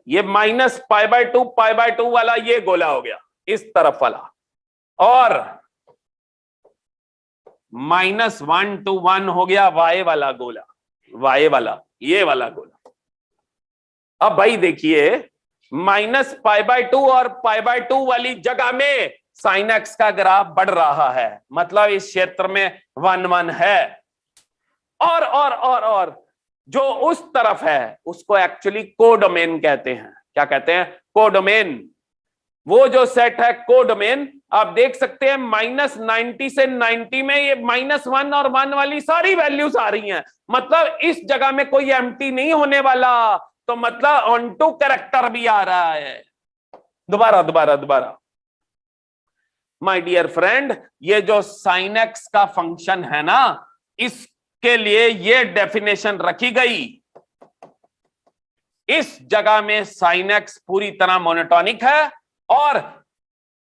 ये -π/2 π/2 वाला ये गोला हो गया इस तरफ वाला, और -1 to 1 हो गया y वाला गोला, y वाला, ये वाला गोला। अब भाई देखिए -π/2 और π/2 वाली जगह में sin x का ग्राफ बढ़ रहा है, मतलब इस क्षेत्र में 1 1 है। और जो उस तरफ है उसको एक्चुअली कोडोमेन कहते हैं। क्या कहते हैं? कोडोमेन। वो जो सेट है कोडोमेन, आप देख सकते हैं -90 से 90 में ये -1 और 1 वाली सारी वैल्यूज आ रही हैं, मतलब इस जगह में कोई एम्प्टी नहीं होने वाला, तो मतलब ऑनटू कैरेक्टर भी आ रहा है। दोबारा माय डियर फ्रेंड, ये जो sin x का फंक्शन है ना, इसके लिए ये डेफिनेशन रखी गई। इस जगह में sin x पूरी तरह मोनोटॉनिक है और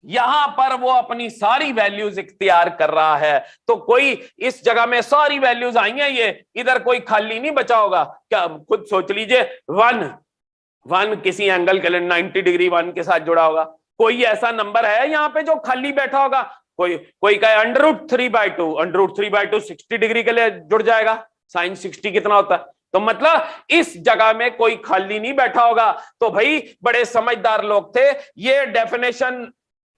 यहां पर वो अपनी सारी वैल्यूज इख्तियार कर रहा है। तो कोई इस जगह में सारी वैल्यूज आई हैं, ये इधर कोई खाली नहीं बचा होगा। क्या खुद सोच लीजिए, 1 किसी एंगल के लिए 90 डिग्री 1 के साथ जुड़ा होगा। कोई ऐसा नंबर है यहां पे जो खाली बैठा होगा? कोई कहे √3/2, √3/2 60 डिग्री के लिए जुड़ जाएगा। sin 60 कितना होता है? तो मतलब इस जगह में कोई खाली नहीं बैठा होगा। तो भाई बड़े समझदार लोग थे, ये डेफिनेशन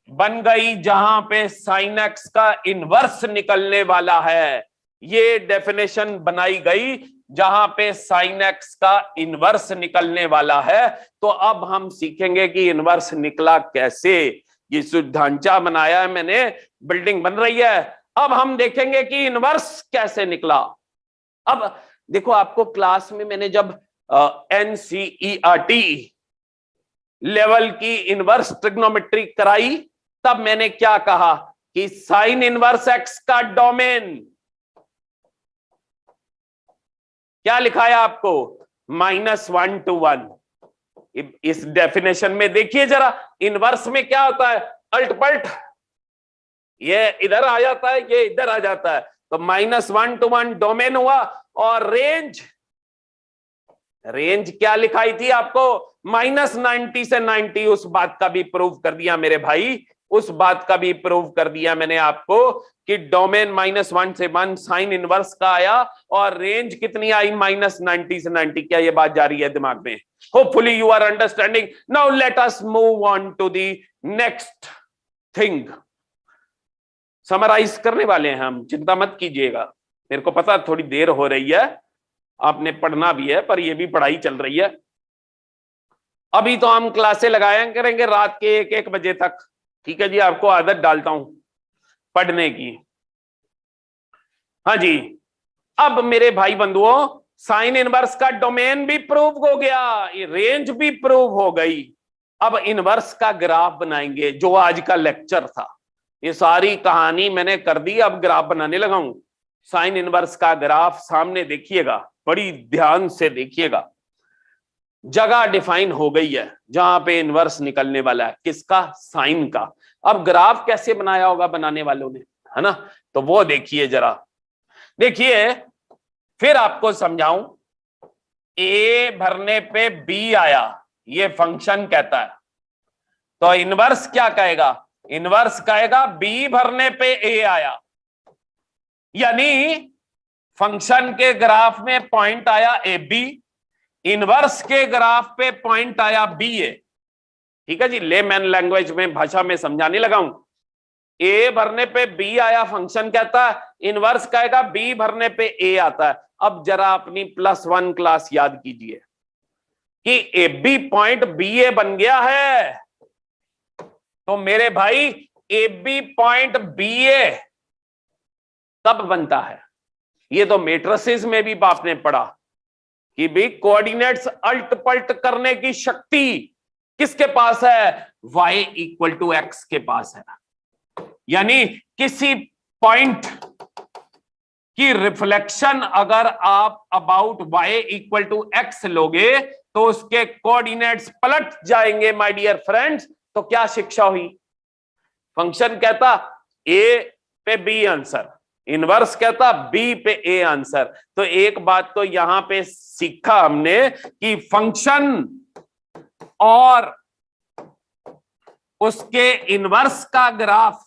बन गई जहां पे sin x का इनवर्स निकलने वाला है। ये डेफिनेशन बनाई गई जहां पे sin x का इनवर्स निकलने वाला है। तो अब हम सीखेंगे कि इनवर्स निकला कैसे। ये जो ढांचा बनाया है मैंने, बिल्डिंग बन रही है, अब हम देखेंगे कि इनवर्स कैसे निकला। अब देखो, आपको क्लास में मैंने जब NCERT लेवल की इनवर्स ट्रिग्नोमेट्री कराई, तब मैंने क्या कहा कि साइन इनवर्स x का डोमेन क्या लिखाया आपको? -1 to 1। इस डेफिनेशन में देखिए जरा, इनवर्स में क्या होता है? अल्ट पल्ट, ये इधर आ जाता है, ये इधर आ जाता है। तो -1 to 1 डोमेन हुआ। और रेंज क्या लिखाई थी आपको? -90 से 90। उस बात का भी प्रूव कर दिया मेरे भाई, उस बात का भी प्रूव कर दिया मैंने आपको कि डोमेन -1 से 1 साइन इनवर्स का आया और रेंज कितनी आई? -90 से 90। क्या ये बात जा रही है दिमाग में? Hopefully you are understanding. Now let us move on to the next thing. Summarise करने वाले हैं हम, चिंता मत कीजिएगा। मेरे को पता थोड़ी देर हो रही है, आपने पढ़ना भी है, पर ये भी पढ़ाई चल रही है। अभी तो हम क्लासें लगाया करेंगे रात के 1-1 बजे तक। ठीक है जी, आपको आदत डालता हूं पढ़ने की। हाँ जी, अब मेरे भाई बंधुओं, साइन इनवर्स का डोमेन भी प्रूव हो गया, ये रेंज भी प्रूव हो गई। अब इनवर्स का ग्राफ बनाएंगे, जो आज का लेक्चर था। ये सारी कहानी मैंने कर दी, अब ग्राफ बनाने लगा हूं। साइन इनवर्स का ग्राफ सामने देखिएगा, बड़ी ध्यान से देखिएगा। जगह डिफाइन हो गई है जहां पे इनवर्स निकलने वाला है, किसका? साइन का। अब ग्राफ कैसे बनाया होगा बनाने वालों ने, है ना? तो वो देखिए जरा, देखिए फिर आपको समझाऊं। ए भरने पे बी आया, ये फंक्शन कहता है। तो इनवर्स क्या कहेगा? इनवर्स कहेगा बी भरने पे ए आया, यानी फंक्शन के ग्राफ में पॉइंट आया ए बी, इनवर्स के ग्राफ पे पॉइंट आया बी ए। ठीक है जी, लेमैन लैंग्वेज में, भाषा में समझाने लगा हूं। ए भरने पे बी आया, फंक्शन कहता है, इनवर्स कहेगा बी भरने पे ए आता है। अब जरा अपनी +1 क्लास याद कीजिए कि ए बी पॉइंट बी ए बन गया है। तो मेरे भाई ए बी पॉइंट बी ए कब बनता है? ये तो मैट्रिसेस में भी आपने पढ़ा कि भी कोऑर्डिनेट्स अल्ट पल्ट करने की शक्ति किसके पास है? y = x के पास है। यानी किसी पॉइंट की रिफ्लेक्शन अगर आप अबाउट y = x लोगे तो उसके कोऑर्डिनेट्स पलट जाएंगे माय डियर फ्रेंड्स। तो क्या शिक्षा हुई? फंक्शन कहता a पे b आंसर, इनवर्स कहता बी पे ए आंसर। तो एक बात तो यहां पे सीखा हमने कि फंक्शन और उसके इनवर्स का ग्राफ,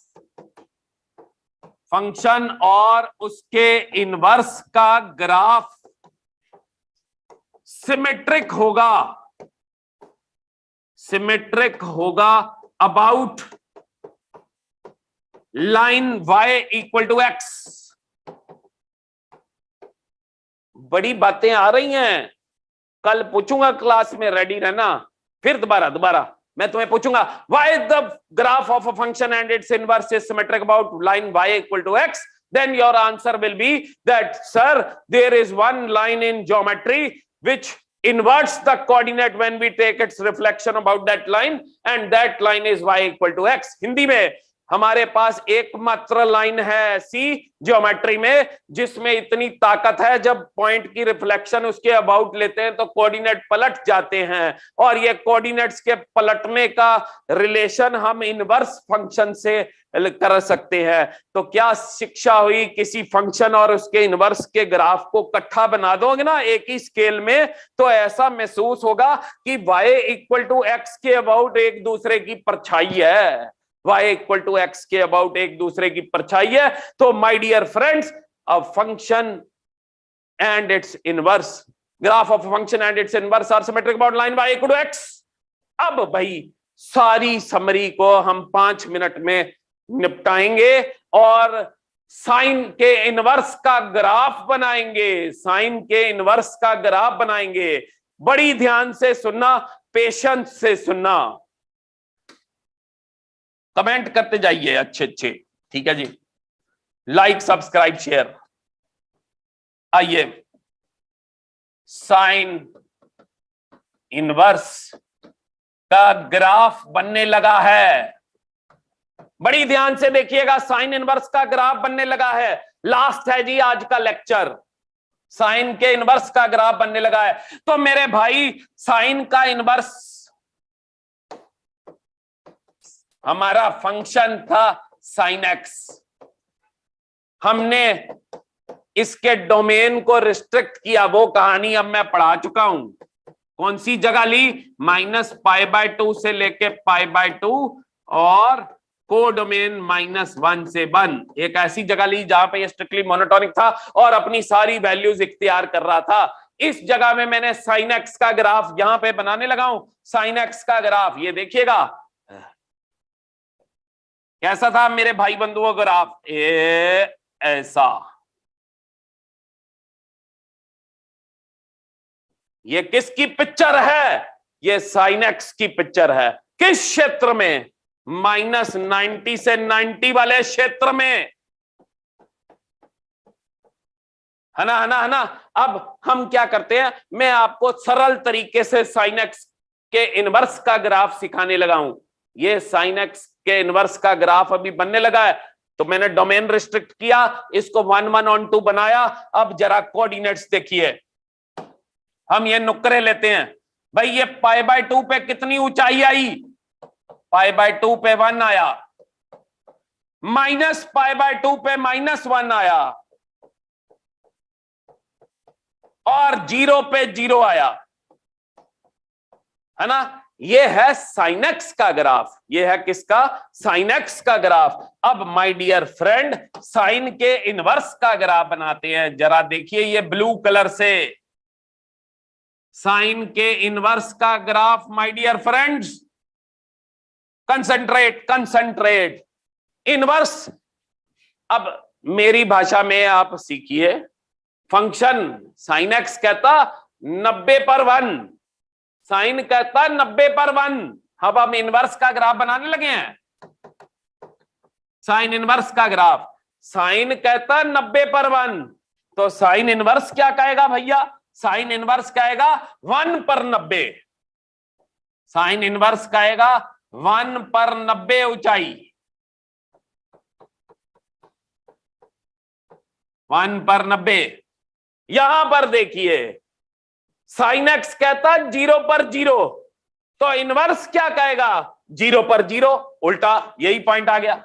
फंक्शन और उसके इनवर्स का ग्राफ सिमेट्रिक होगा about line y equal to x। बड़ी बातें आ रही हैं, कल पूछूंगा क्लास में, रेडी रहना। फिर दोबारा मैं तुम्हें पूछूंगा why the graph of a function and its inverse is symmetric about line y equal to x, then your answer will be that sir, there is one line in geometry which inverts the coordinate when we take its reflection about that line, and that line is y equal to x। Hindi में हमारे पास एकमात्र लाइन है सी ज्योमेट्री में जिसमें इतनी ताकत है, जब पॉइंट की रिफ्लेक्शन उसके अबाउट लेते हैं तो कोऑर्डिनेट पलट जाते हैं, और ये कोऑर्डिनेट्स के पलटने का रिलेशन हम इनवर्स फंक्शन से कर सकते हैं। तो क्या शिक्षा हुई, किसी फंक्शन और उसके इनवर्स के ग्राफ को इकट्ठा बना दोगे ना एक ही स्केल में, तो ऐसा महसूस होगा कि y इक्वल टू एक्स के अबाउट एक दूसरे की परछाई है, y इक्वल टू एक्स के अबाउट एक दूसरे की परछाई है। तो my dear friends, a function and its inverse, graph of function and its inverse are symmetric about line y equal to x। अब भाई सारी समरी को हम 5 मिनट में निपटाएंगे और साइन के इनवर्स का ग्राफ बनाएंगे, साइन के इनवर्स का ग्राफ बनाएंगे। बड़ी ध्यान से सुनना, पेशेंस से सुनना, कमेंट करते जाइए अच्छे, ठीक है जी, लाइक सब्सक्राइब शेयर। आइए, साइन इनवर्स का ग्राफ बनने लगा है। बड़ी ध्यान से देखिएगा, साइन इनवर्स का ग्राफ बनने लगा है। लास्ट है जी आज का लेक्चर, साइन के इनवर्स का ग्राफ बनने लगा है। तो मेरे भाई, साइन का इनवर्स हमारा फंक्शन था साइन एक्स, हमने इसके डोमेन को रिस्ट्रिक्ट किया, वो कहानी अब मैं पढ़ा चुका हूं। कौन सी जगह ली? -π/2 से लेके π/2 और कोडोमेन -1 से 1, एक ऐसी जगह ली जहां पे ये स्ट्रिक्टली मोनोटोनिक था और अपनी सारी वैल्यूज इख्तियार कर रहा था। इस जगह में मैंने साइन एक्स का ग्राफ यहां पे बनाने लगा हूं। साइन एक्स का ग्राफ ये देखिएगा कैसा था मेरे भाई बंधुओं, ग्राफ ऐसा। ये किसकी पिक्चर है? ये साइन एक्स की पिक्चर है। किस क्षेत्र में? -90 से 90 वाले क्षेत्र में, है ना। अब हम क्या करते हैं, मैं आपको सरल तरीके से साइन एक्स के इनवर्स का ग्राफ सिखाने लगा हूं। ये साइन एक्स के इनवर्स का ग्राफ अभी बनने लगा है, तो मैंने डोमेन रिस्ट्रिक्ट किया, इसको 1 1 on 2 बनाया। अब जरा कोऑर्डिनेट्स देखिए, हम ये नुक्करे लेते हैं। भाई ये π/2 पे कितनी ऊंचाई आई? π/2 पे 1 आया, -π/2 पे -1 आया, और 0 पे 0 आया, है ना। ये है साइन एक्स का ग्राफ। ये है किसका? साइन एक्स का ग्राफ। अब माय डियर फ्रेंड, साइन के इनवर्स का ग्राफ बनाते हैं। जरा देखिए ये ब्लू कलर से, साइन के इनवर्स का graph my dear friends. Concentrate inverse. अब मेरी भाषा में आप सीखिए, फंक्शन साइन एक्स कहता 90 पर 1, साइन कहता 90 पर 1। अब हम इनवर्स का ग्राफ बनाने लगे हैं, साइन इनवर्स का ग्राफ। साइन कहता 90 पर 1, तो साइन इनवर्स क्या कहेगा भैया? साइन इनवर्स कहेगा 1 पर 90। साइन इनवर्स कहेगा 1 पर 90 ऊंचाई, 1 पर 90। यहां पर देखिए, साइन एक्स कहता 0 पर 0, तो इनवर्स क्या कहेगा? 0 पर 0, उल्टा, यही पॉइंट आ गया।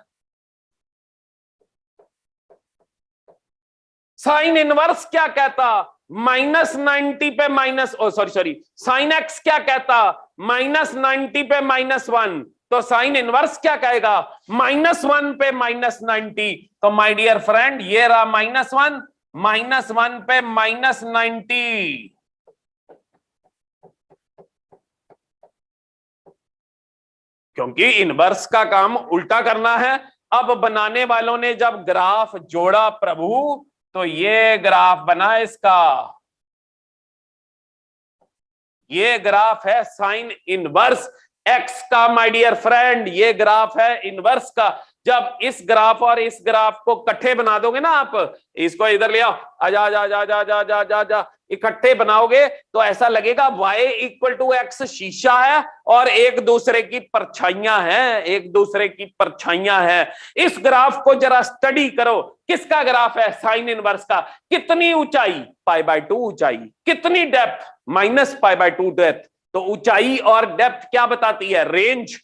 साइन इनवर्स क्या कहता? -90 पे सॉरी साइन एक्स क्या कहता? -90 पे -1, तो साइन इनवर्स क्या कहेगा, -1 पे -90। तो माय डियर फ्रेंड ये रहा -1 पे -90, क्योंकि इनवर्स का काम उल्टा करना है। अब बनाने वालों ने जब ग्राफ जोड़ा प्रभु, तो ये ग्राफ बना इसका, ये ग्राफ है साइन इनवर्स एक्स का माय डियर फ्रेंड, ये ग्राफ है इनवर्स का। जब इस ग्राफ और इस ग्राफ को इकट्ठे बना दोगे ना आप, इसको इधर ले आओ, आजा आजा आजा आजा आजा आजा आजा आजा, इकट्ठे बनाओगे तो ऐसा लगेगा y इक्वल टू एक्स शीशा है और एक दूसरे की परछाइयां हैं, एक दूसरे की परछाइयां हैं। इस ग्राफ को जरा स्टडी करो, किसका ग्राफ है, साइन इनवर्स का। कितनी ऊंचाई, π/2 ऊंचाई, कितनी डेप्थ, -π/2 डेप्थ। तो ऊंचाई और डेप्थ क्या बताती है, रेंज।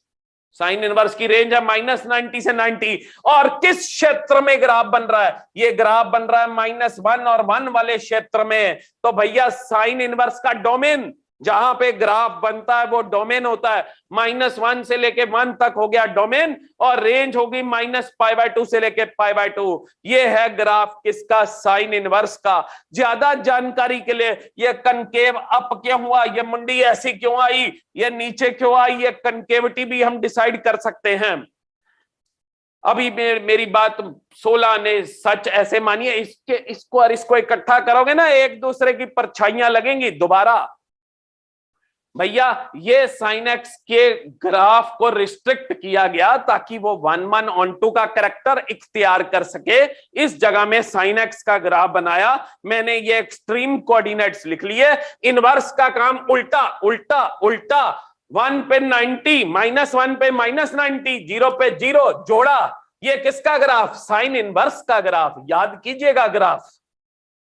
साइन इनवर्स की रेंज है -90 से 90। और किस क्षेत्र में ग्राफ बन रहा है, ये ग्राफ बन रहा है -1 और 1 वाले क्षेत्र में। तो भैया साइन इनवर्स का डोमेन, जहां पे ग्राफ बनता है वो डोमेन होता है, -1 से लेके 1 तक हो गया डोमेन, और रेंज होगी -π/2 से लेके π/2। ये है ग्राफ किसका, साइन इनवर्स का। ज्यादा जानकारी के लिए ये कनकेव अप क्यों हुआ, ये मुंडी ऐसी क्यों आई, ये नीचे क्यों आई, ये कनकेविटी भी हम डिसाइड कर सकते हैं। अभी मेरी बात 16 ने सच ऐसे मानिए, इसको और इसको इकट्ठा करोगे ना, एक दूसरे की परछाइयां लगेंगी दोबारा। भैया ये साइन एक्स के ग्राफ को रिस्ट्रिक्ट किया गया ताकि वो 1/2 का कैरेक्टर इख्तियार कर सके। इस जगह में साइन एक्स का ग्राफ बनाया मैंने, ये एक्सट्रीम कोऑर्डिनेट्स लिख लिए। इनवर्स का काम उल्टा उल्टा उल्टा, 1 पे 90, -1 पे -90, 0 पे 0 जोड़ा। ये किसका ग्राफ, साइन इनवर्स का ग्राफ। याद कीजिएगा ग्राफ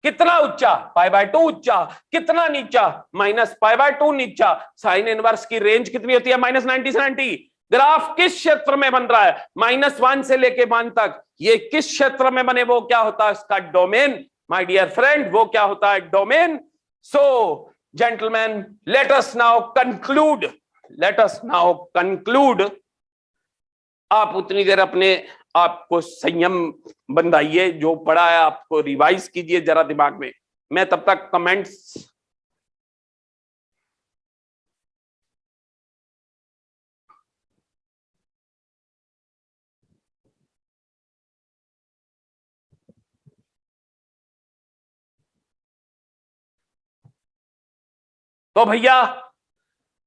कितना ऊंचा, π/2 ऊंचा, कितना नीचा, -π/2 नीचा। साइन इनवर्स की रेंज कितनी होती है, -90 से 90। ग्राफ किस क्षेत्र में बन रहा है, -1 से लेके 1 तक। ये किस क्षेत्र में बने, वो क्या होता है इसका डोमेन, माय डियर फ्रेंड, वो क्या होता है domain. So gentleman let us now conclude, let us now conclude. आप उतनी देर अपने आपको संयम बंधाइए, जो पढ़ा है आपको रिवाइज कीजिए जरा दिमाग में। मैं तब तक कमेंट्स तो भैया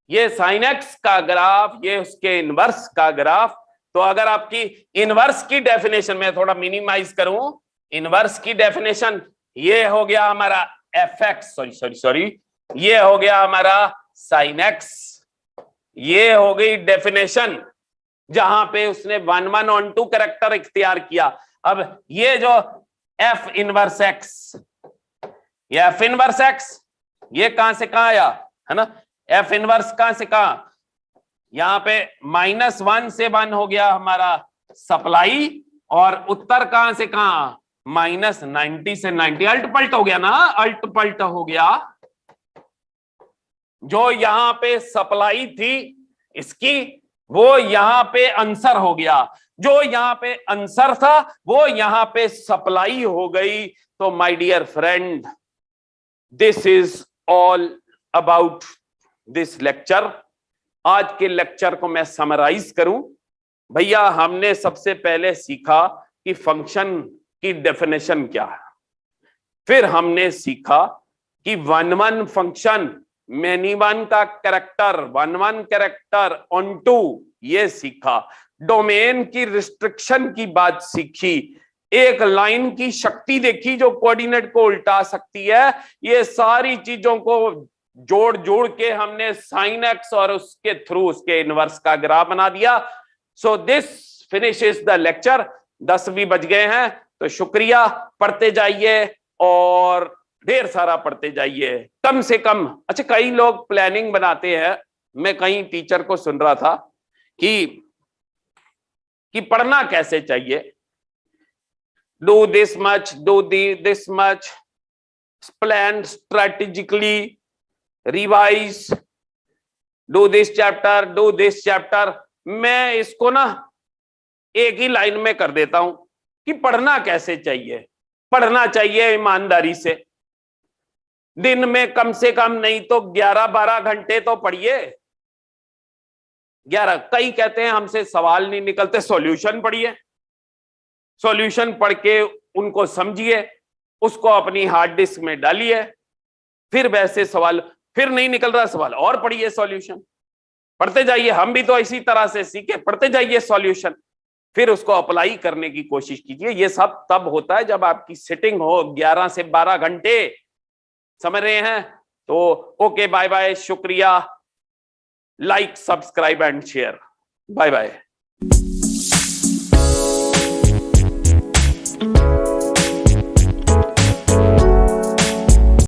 ये साइन एक्स का ग्राफ, ये उसके इनवर्स का ग्राफ। तो अगर आपकी इनवर्स की डेफिनेशन में थोड़ा मिनिमाइज करूं, इनवर्स की डेफिनेशन ये हो गया हमारा एफ एक्स, सॉरी ये हो गया हमारा साइन एक्स। ये हो गई डेफिनेशन जहां पे उसने 1/2 कैरेक्टर इख्तियार किया। अब ये जो एफ इनवर्स एक्स, ये एफ इनवर्स एक्स, ये कहां से कहां आया है ना, एफ इनवर्स कहां से कहां, यहां पे -1 से 1 हो गया हमारा सप्लाई, और उत्तर कहां से कहां, -90 से 90। अल्ट पल्ट हो गया ना, अल्ट पल्ट हो गया। जो यहां पे सप्लाई थी इसकी, वो यहां पे आंसर हो गया। जो यहां पे आंसर था वो यहां पे सप्लाई हो गई। तो my dear friend, this is all about this lecture. आज के लेक्चर को मैं समराइज करूं, भैया हमने सबसे पहले सीखा कि फंक्शन की डेफिनेशन क्या है, फिर हमने सीखा कि 1/1 फंक्शन, मेनी वन का कैरेक्टर, 1/1 कैरेक्टर ऑन टू, ये सीखा। डोमेन की रिस्ट्रिक्शन की बात सीखी, एक लाइन की शक्ति देखी जो कोऑर्डिनेट को उल्टा सकती है। ये सारी चीजों को जोड़ जोड़ के हमने साइन एक्स और उसके थ्रू उसके इनवर्स का ग्राफ बना दिया। So this finishes the lecture. 10 भी बज गए हैं, तो शुक्रिया। पढ़ते जाइए और ढेर सारा पढ़ते जाइए, कम से कम। अच्छा, कई लोग प्लानिंग बनाते हैं, मैं कहीं टीचर को सुन रहा था कि पढ़ना कैसे चाहिए, do this much, do this much, plan strategically, revise, do this chapter, do this chapter. मैं इसको ना एक ही लाइन में कर देता हूं कि पढ़ना कैसे चाहिए। पढ़ना चाहिए ईमानदारी से, दिन में कम से कम नहीं तो 11-12 घंटे तो पढ़िए। 11, कई कहते हैं हमसे सवाल नहीं निकलते, सॉल्यूशन पढ़िए, सॉल्यूशन पढ़ के उनको समझिए, उसको अपनी हार्ड डिस्क में डालिए, फिर वैसे सवाल, फिर नहीं निकल रहा सवाल और पढ़िए, सॉल्यूशन पढ़ते जाइए। हम भी तो इसी तरह से सीखे, पढ़ते जाइए सॉल्यूशन, फिर उसको अप्लाई करने की कोशिश कीजिए। ये सब तब होता है जब आपकी सिटिंग हो 11 से 12 घंटे, समझ रहे हैं? तो ओके, बाय बाय, शुक्रिया, like, subscribe and share, bye bye.